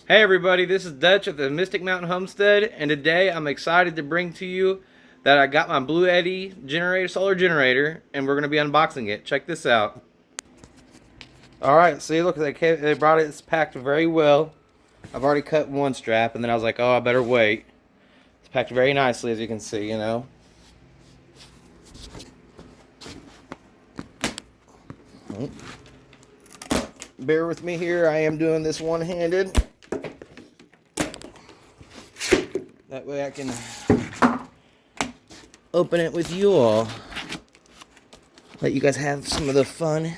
Hey everybody, this is Dutch at the Mystic Mountain Homestead, and today I'm excited to bring to you that I got my Bluetti generator, solar generator, and we're going to be unboxing it. Check this out. Alright, see, look, they brought it, it's packed very well. I've already cut one strap, and then I was like, oh, I better wait. It's packed very nicely, as you can see, you know. Bear with me here, I am doing this one-handed. That way I can open it with you all. Let you guys have some of the fun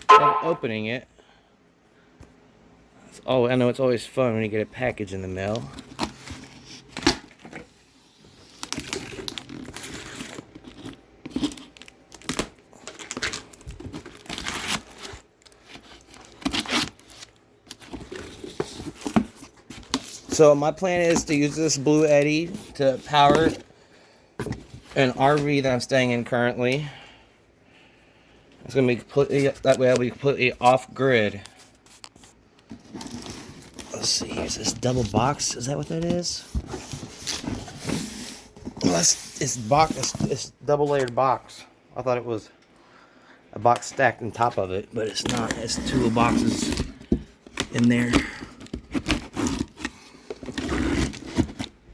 of opening it. Oh, I know it's always fun when you get a package in the mail. So my plan is to use this Bluetti to power an RV that I'm staying in currently. It's gonna be completely, that way I'll be completely off grid. Let's see, here's this double box. Is that what that is? Well, it's double layered box. I thought it was a box stacked on top of it, but it's not. It's two boxes in there.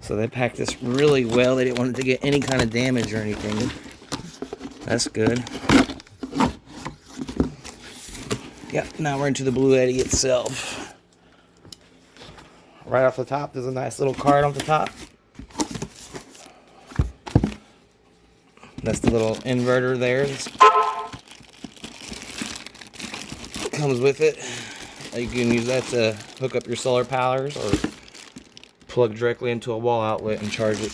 So they packed this really well. They didn't want it to get any kind of damage or anything. That's good. Yep, now we're into the Bluetti itself. Right off the top, there's a nice little card on the top. That's the little inverter there. Comes with it. You can use that to hook up your solar powers or plug directly into a wall outlet and charge it.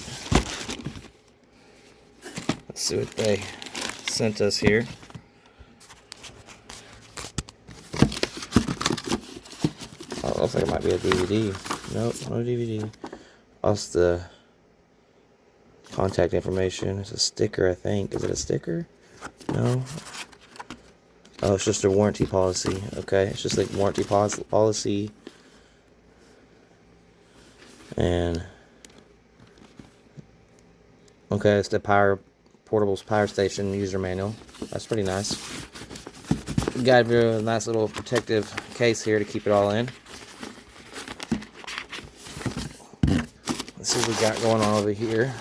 Let's see what they sent us here. Oh, it looks like it might be a DVD. Nope, no DVD. Also the contact information. It's a sticker, I think. Is it a sticker? No. Oh, it's just a warranty policy. Okay, it's just like warranty policy. And okay, it's the portable power station user manual. That's pretty nice. Got a nice little protective case here to keep it all in. Let's see what we got going on over here.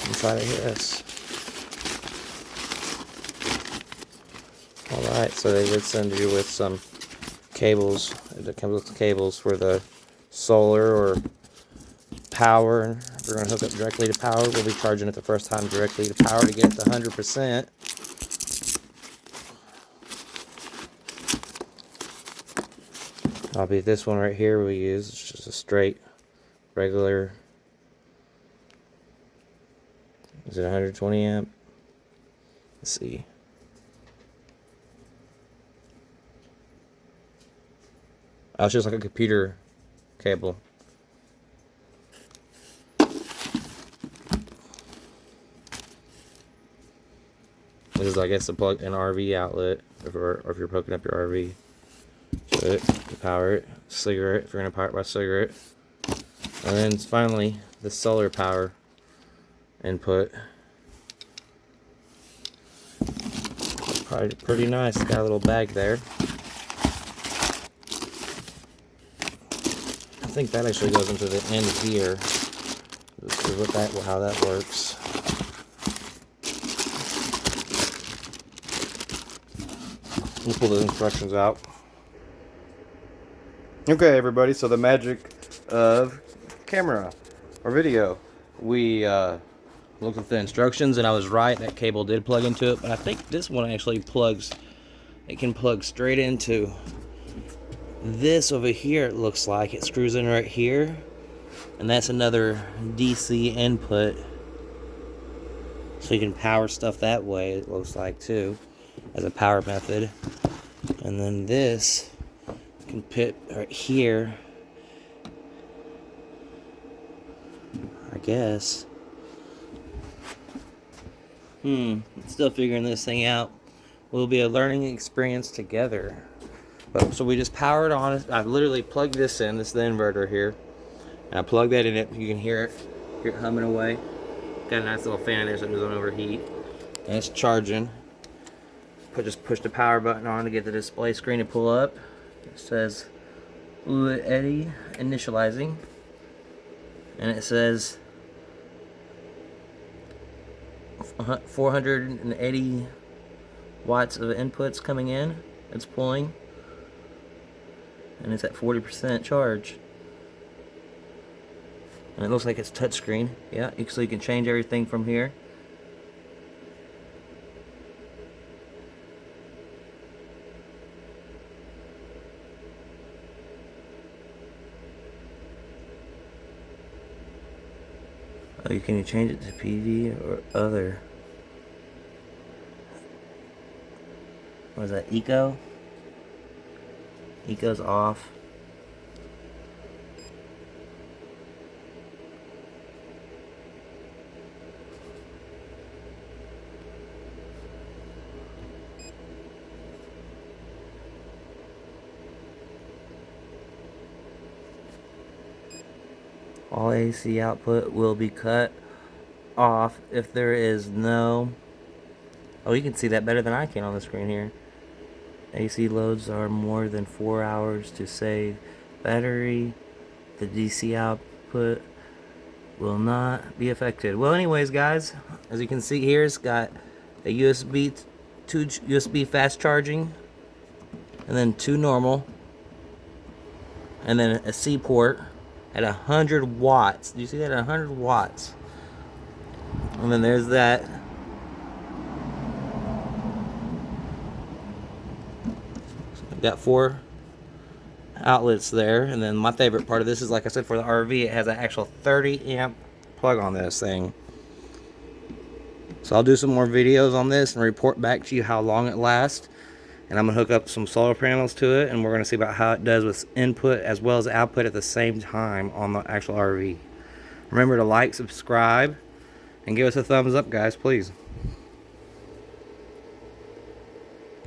Inside of this. Alright, so they did send you with some cables. It comes with cables for the solar or power. We're going to hook up directly to power. We'll be charging it the first time directly to power to get it to 100%. I'll be this one right here we use. It's just a straight, regular. Is it 120 amp? Let's see. Oh, it's just like a computer cable. This is, I guess, to plug an RV outlet, or if you're hooking up your RV. So it, to power it, cigarette, if you're going to power it by cigarette. And then finally, the solar power input. Probably pretty nice. Got a little bag there. I think that actually goes into the end here. This is how that works. We'll pull the instructions out. Okay, everybody, so the magic of camera or video. We looked at the instructions and I was right, that cable did plug into it, but I think this one actually plugs, it can plug straight into this over here. It looks like it screws in right here, and that's another DC input, so you can power stuff that way, it looks like, too, as a power method. And then this can fit right here, I guess. Still figuring this thing out. Will be a learning experience together. But, so we just powered on. I've literally plugged this in. This is the inverter here. And I plug that in it. You can hear it humming away. Got a nice little fan in there so it doesn't overheat. And it's charging. Just push the power button on to get the display screen to pull up. It says Bluetti initializing. And it says 480 watts of inputs coming in. It's pulling. And it's at 40% charge. And it looks like it's touchscreen. Yeah, so you can change everything from here. Oh, you can change it to PV or other. What is that? Eco? Eco's off. All AC output will be cut off if there is no... Oh, you can see that better than I can on the screen here. AC loads are more than 4 hours to save battery. The DC output will not be affected. Well, anyways, guys, as you can see here, it's got a USB, 2 USB fast charging, and then 2 normal, and then a C port at 100 watts. Do you see that? 100 watts. And then there's that. So I've got 4 outlets there. And then my favorite part of this is, like I said, for the RV, it has an actual 30 amp plug on this thing. So I'll do some more videos on this and report back to you how long it lasts. And I'm going to hook up some solar panels to it, and we're going to see about how it does with input as well as output at the same time on the actual RV. Remember to like, subscribe, and give us a thumbs up, guys, please.